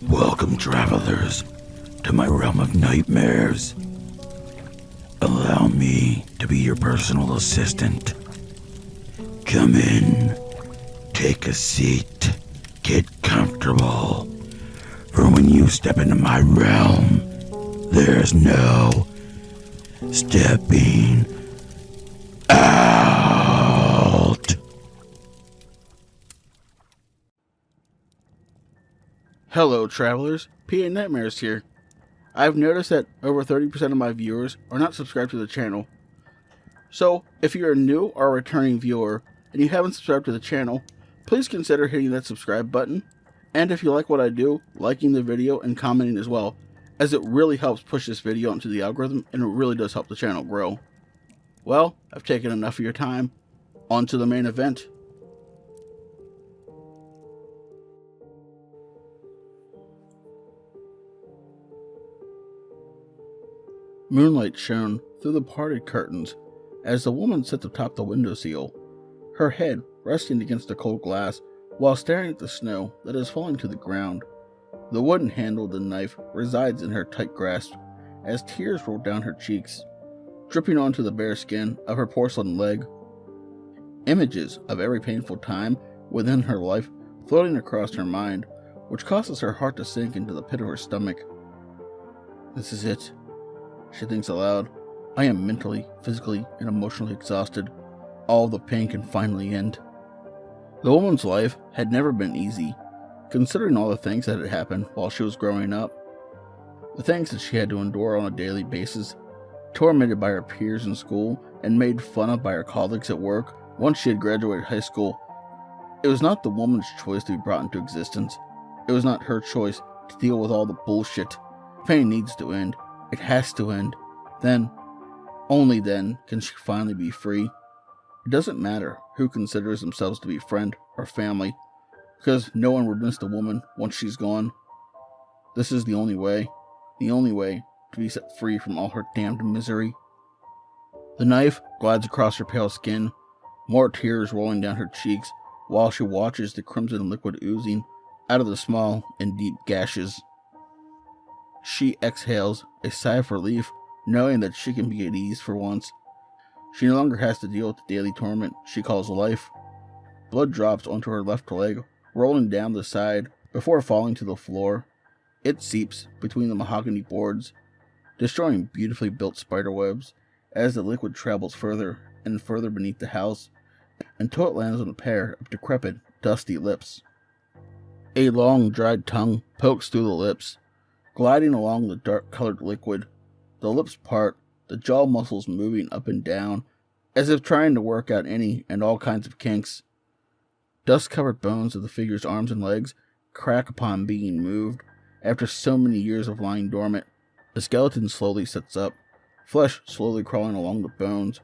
Welcome, travelers, to my realm of nightmares. Allow me to be your personal assistant. Come in, take a seat, get comfortable. For when you step into my realm, there's no stepping out. Hello, travelers. PA Nightmares here. I've noticed that over 30% of my viewers are not subscribed to the channel. So, if you're a new or a returning viewer and you haven't subscribed to the channel, please consider hitting that subscribe button. And if you like what I do, liking the video and commenting as well, as it really helps push this video into the algorithm and it really does help the channel grow. Well, I've taken enough of your time. On to the main event. Moonlight shone through the parted curtains as the woman sat atop the windowsill, her head resting against the cold glass while staring at the snow that is falling to the ground. The wooden handle of the knife resides in her tight grasp as tears roll down her cheeks, dripping onto the bare skin of her porcelain leg. Images of every painful time within her life floating across her mind, which causes her heart to sink into the pit of her stomach. This is it, she thinks aloud. I am mentally, physically, and emotionally exhausted. All the pain can finally end. The woman's life had never been easy, considering all the things that had happened while she was growing up. The things that she had to endure on a daily basis, tormented by her peers in school and made fun of by her colleagues at work once she had graduated high school. It was not the woman's choice to be brought into existence. It was not her choice to deal with all the bullshit. Pain needs to end. It has to end. Then, only then, can she finally be free. It doesn't matter who considers themselves to be friend or family, because no one would miss the woman once she's gone. This is the only way to be set free from all her damned misery. The knife glides across her pale skin, more tears rolling down her cheeks, while she watches the crimson liquid oozing out of the small and deep gashes. She exhales a sigh of relief, knowing that she can be at ease for once. She no longer has to deal with the daily torment she calls life. Blood drops onto her left leg, rolling down the side before falling to the floor. It seeps between the mahogany boards, destroying beautifully built spiderwebs as the liquid travels further and further beneath the house until it lands on a pair of decrepit, dusty lips. A long, dried tongue pokes through the lips, gliding along the dark-colored liquid. The lips part, the jaw muscles moving up and down, as if trying to work out any and all kinds of kinks. Dust-covered bones of the figure's arms and legs crack upon being moved. After so many years of lying dormant, the skeleton slowly sits up, flesh slowly crawling along the bones,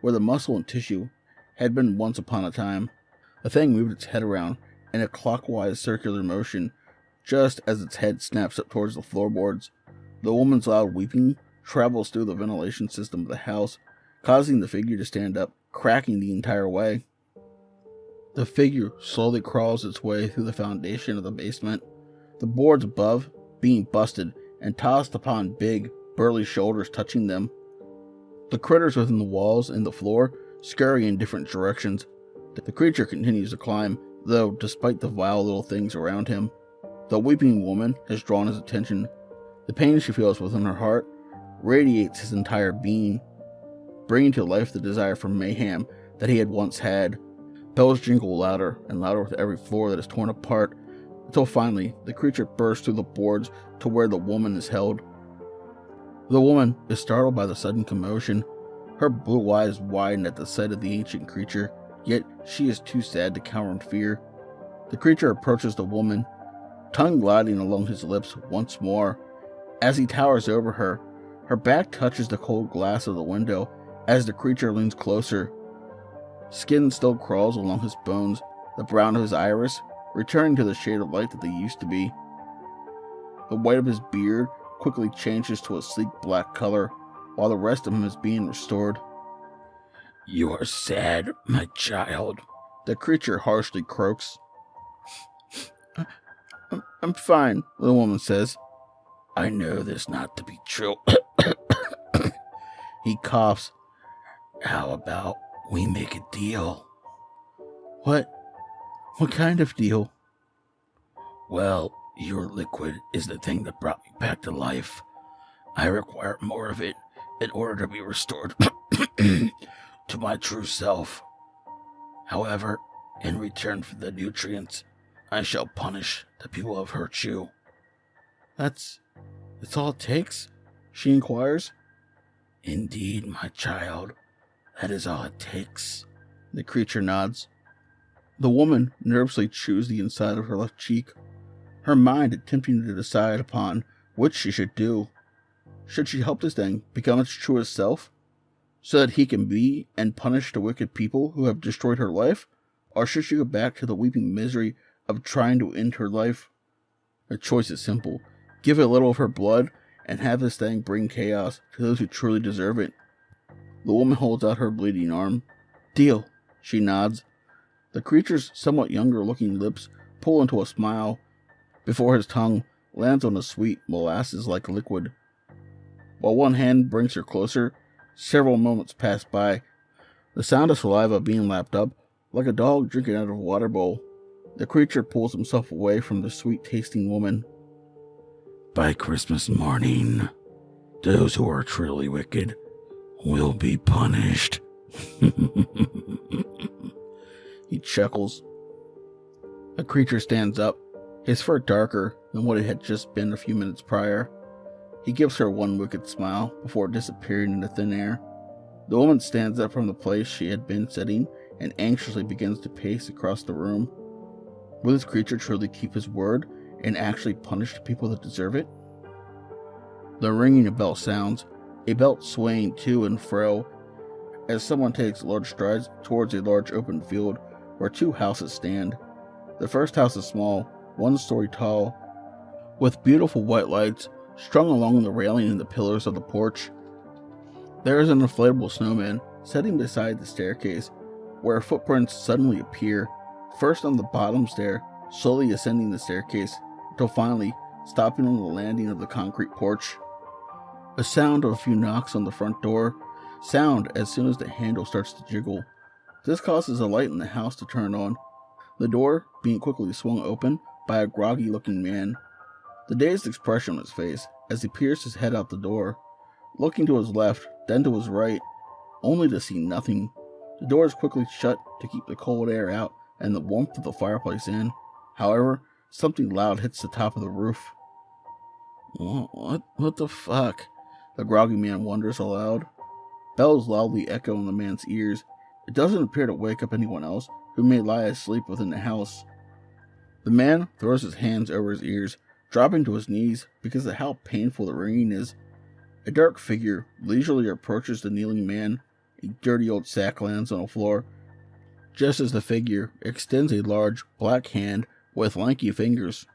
where the muscle and tissue had been once upon a time. The thing moved its head around in a clockwise circular motion, just as its head snaps up towards the floorboards. The woman's loud weeping travels through the ventilation system of the house, causing the figure to stand up, cracking the entire way. The figure slowly crawls its way through the foundation of the basement, the boards above being busted and tossed upon big, burly shoulders touching them. The critters within the walls and the floor scurry in different directions. The creature continues to climb, though despite the vile little things around him. The weeping woman has drawn his attention. The pain she feels within her heart radiates his entire being, bringing to life the desire for mayhem that he had once had. Bells jingle louder and louder with every floor that is torn apart, until finally the creature bursts through the boards to where the woman is held. The woman is startled by the sudden commotion. Her blue eyes widen at the sight of the ancient creature, yet she is too sad to cower in fear. The creature approaches the woman, tongue gliding along his lips once more. As he towers over her, her back touches the cold glass of the window as the creature leans closer. Skin still crawls along his bones, the brown of his iris returning to the shade of light that they used to be. The white of his beard quickly changes to a sleek black color, while the rest of him is being restored. You are sad, my child. The creature harshly croaks. I'm fine, the woman says. I know this not to be true. He coughs. How about we make a deal? What? What kind of deal? Well, your liquid is the thing that brought me back to life. I require more of it in order to be restored to my true self. However, in return for the nutrients, I shall punish the people who have hurt you. That's all it takes? She inquires. Indeed, my child, that is all it takes. The creature nods. The woman nervously chews the inside of her left cheek, her mind attempting to decide upon which she should do. Should she help this thing become its truest self, so that he can be and punish the wicked people who have destroyed her life? Or should she go back to the weeping misery of trying to end her life? The choice is simple. Give a little of her blood and have this thing bring chaos to those who truly deserve it. The woman holds out her bleeding arm. Deal, she nods. The creature's somewhat younger looking lips pull into a smile before his tongue lands on a sweet molasses-like liquid. While one hand brings her closer, several moments pass by, the sound of saliva being lapped up like a dog drinking out of a water bowl. The creature pulls himself away from the sweet-tasting woman. By Christmas morning, those who are truly wicked will be punished. He chuckles. The creature stands up, his fur darker than what it had just been a few minutes prior. He gives her one wicked smile before disappearing into thin air. The woman stands up from the place she had been sitting and anxiously begins to pace across the room. Will this creature truly keep his word and actually punish the people that deserve it? The ringing of bell sounds, a belt swaying to and fro as someone takes large strides towards a large open field where two houses stand. The first house is small, 1 story tall, with beautiful white lights strung along the railing and the pillars of the porch. There is an inflatable snowman sitting beside the staircase, where footprints suddenly appear, first on the bottom stair, slowly ascending the staircase, until finally stopping on the landing of the concrete porch. A sound of a few knocks on the front door, sound as soon as the handle starts to jiggle. This causes a light in the house to turn on, the door being quickly swung open by a groggy-looking man. The dazed expression on his face as he peers his head out the door, looking to his left, then to his right, only to see nothing. The door is quickly shut to keep the cold air out and the warmth of the fireplace in. However, something loud hits the top of the roof. What the fuck? The groggy man wonders aloud. Bells loudly echo in the man's ears. It doesn't appear to wake up anyone else who may lie asleep within the house. The man throws his hands over his ears, dropping to his knees because of how painful the ringing is. A dark figure leisurely approaches the kneeling man. A dirty old sack lands on the floor, just as the figure extends a large black hand with lanky fingers.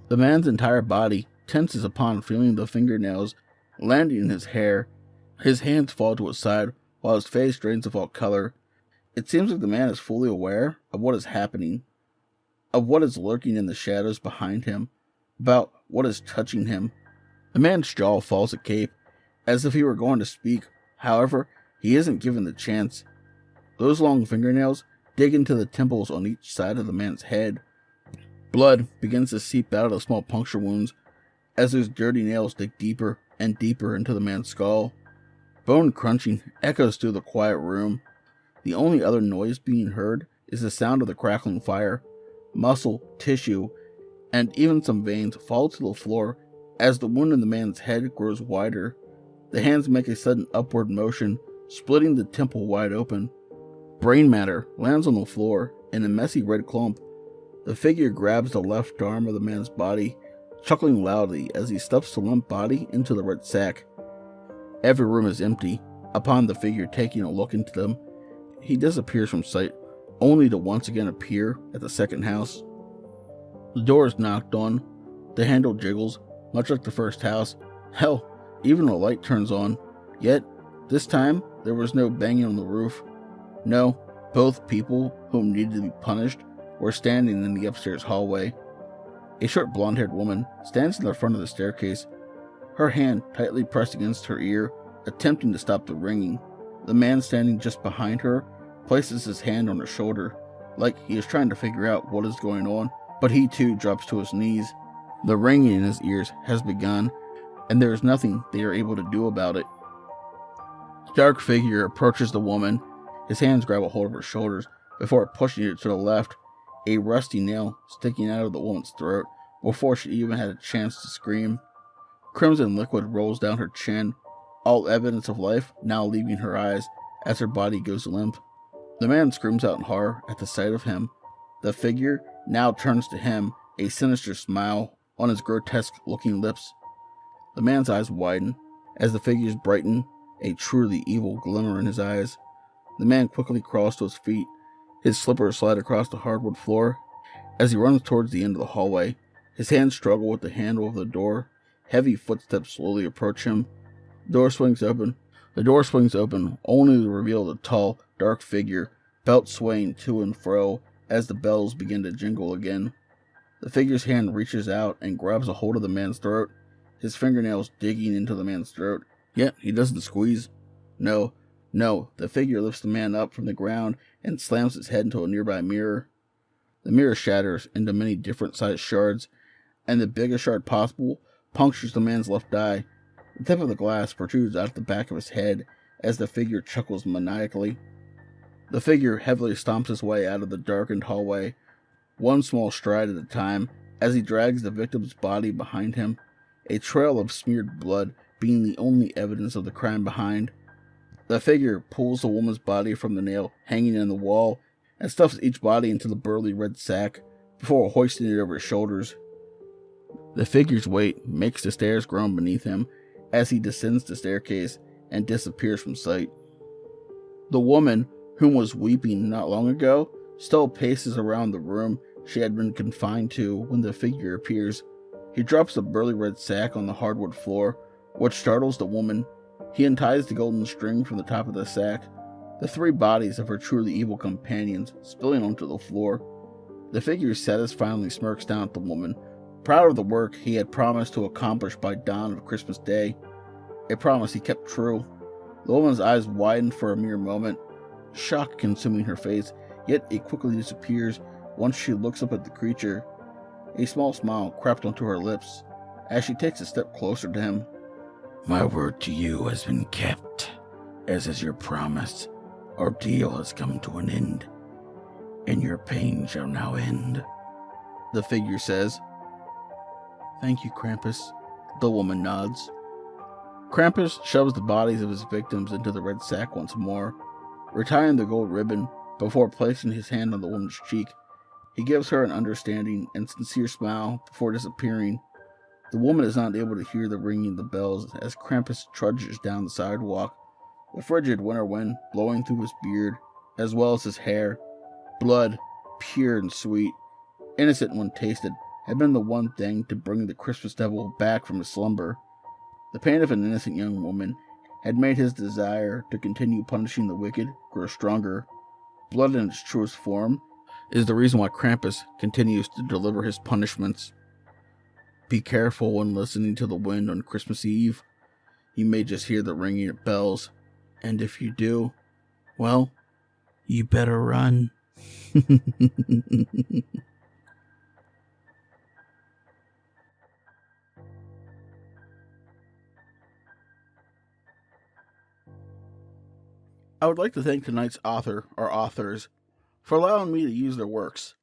The man's entire body tenses upon feeling the fingernails landing in his hair. His hands fall to his side while his face drains of all color. It seems like the man is fully aware of what is happening, of what is lurking in the shadows behind him, about what is touching him. The man's jaw falls agape, as if he were going to speak. However, he isn't given the chance. Those long fingernails dig into the temples on each side of the man's head. Blood begins to seep out of the small puncture wounds as those dirty nails dig deeper and deeper into the man's skull. Bone crunching echoes through the quiet room. The only other noise being heard is the sound of the crackling fire. Muscle, tissue, and even some veins fall to the floor as the wound in the man's head grows wider. The hands make a sudden upward motion, splitting the temple wide open. Brain matter lands on the floor in a messy red clump. The figure grabs the left arm of the man's body, chuckling loudly as he stuffs the limp body into the red sack. Every room is empty. Upon the figure taking a look into them, he disappears from sight, only to once again appear at the second house. The door is knocked on. The handle jiggles, much like the first house. Hell, even the light turns on. Yet, this time, there was no banging on the roof. No, both people whom needed to be punished were standing in the upstairs hallway. A short blonde-haired woman stands in the front of the staircase, her hand tightly pressed against her ear, attempting to stop the ringing. The man standing just behind her places his hand on her shoulder, like he is trying to figure out what is going on, but he too drops to his knees. The ringing in his ears has begun, and there is nothing they are able to do about it. The dark figure approaches the woman. His hands grab a hold of her shoulders before pushing her to the left, a rusty nail sticking out of the woman's throat before she even had a chance to scream. Crimson liquid rolls down her chin, all evidence of life now leaving her eyes as her body goes limp. The man screams out in horror at the sight of him. The figure now turns to him, a sinister smile on his grotesque-looking lips. The man's eyes widen as the figures brighten, a truly evil glimmer in his eyes. The man quickly crawls to his feet. His slippers slide across the hardwood floor as he runs towards the end of the hallway. His hands struggle with the handle of the door. Heavy footsteps slowly approach him. The door swings open, only to reveal the tall, dark figure, belt swaying to and fro as the bells begin to jingle again. The figure's hand reaches out and grabs a hold of the man's throat, his fingernails digging into the man's throat. Yet he doesn't squeeze. No, the figure lifts the man up from the ground and slams its head into a nearby mirror. The mirror shatters into many different sized shards, and the biggest shard possible punctures the man's left eye. The tip of the glass protrudes out of the back of his head as the figure chuckles maniacally. The figure heavily stomps his way out of the darkened hallway, one small stride at a time, as he drags the victim's body behind him, a trail of smeared blood being the only evidence of the crime behind. The figure pulls the woman's body from the nail hanging in the wall and stuffs each body into the burly red sack before hoisting it over his shoulders. The figure's weight makes the stairs groan beneath him as he descends the staircase and disappears from sight. The woman, whom was weeping not long ago, still paces around the room she had been confined to when the figure appears. He drops the burly red sack on the hardwood floor, which startles the woman. He unties the golden string from the top of the sack, the three bodies of her truly evil companions spilling onto the floor. The figure satisfyingly smirks down at the woman, proud of the work he had promised to accomplish by dawn of Christmas Day, a promise he kept true. The woman's eyes widen for a mere moment, shock consuming her face, yet it quickly disappears once she looks up at the creature. A small smile crept onto her lips as she takes a step closer to him. My word to you has been kept, as is your promise. Our deal has come to an end, and your pain shall now end, the figure says. Thank you, Krampus, the woman nods. Krampus shoves the bodies of his victims into the red sack once more, retying the gold ribbon before placing his hand on the woman's cheek. He gives her an understanding and sincere smile before disappearing. The woman is not able to hear the ringing of the bells as Krampus trudges down the sidewalk, the frigid winter wind blowing through his beard, as well as his hair. Blood, pure and sweet, innocent when tasted, had been the one thing to bring the Christmas devil back from his slumber. The pain of an innocent young woman had made his desire to continue punishing the wicked grow stronger. Blood in its truest form is the reason why Krampus continues to deliver his punishments. Be careful when listening to the wind on Christmas Eve. You may just hear the ringing of bells, and if you do, well, you better run. I would like to thank tonight's author or authors for allowing me to use their works.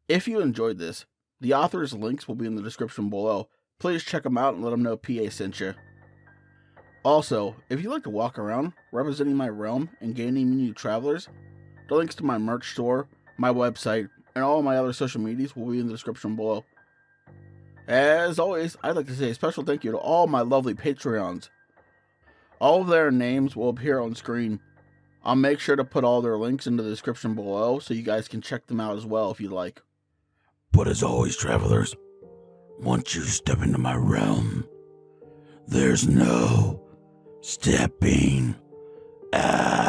If you enjoyed this, the authors' links will be in the description below. Please check them out and let them know PA sent you. Also, if you like to walk around representing my realm and gaining new travelers, the links to my merch store, my website, and all of my other social medias will be in the description below. As always, I'd like to say a special thank you to all my lovely Patreons. All of their names will appear on screen. I'll make sure to put all their links in the description below so you guys can check them out as well if you'd like. But as always, travelers, once you step into my realm, there's no stepping out.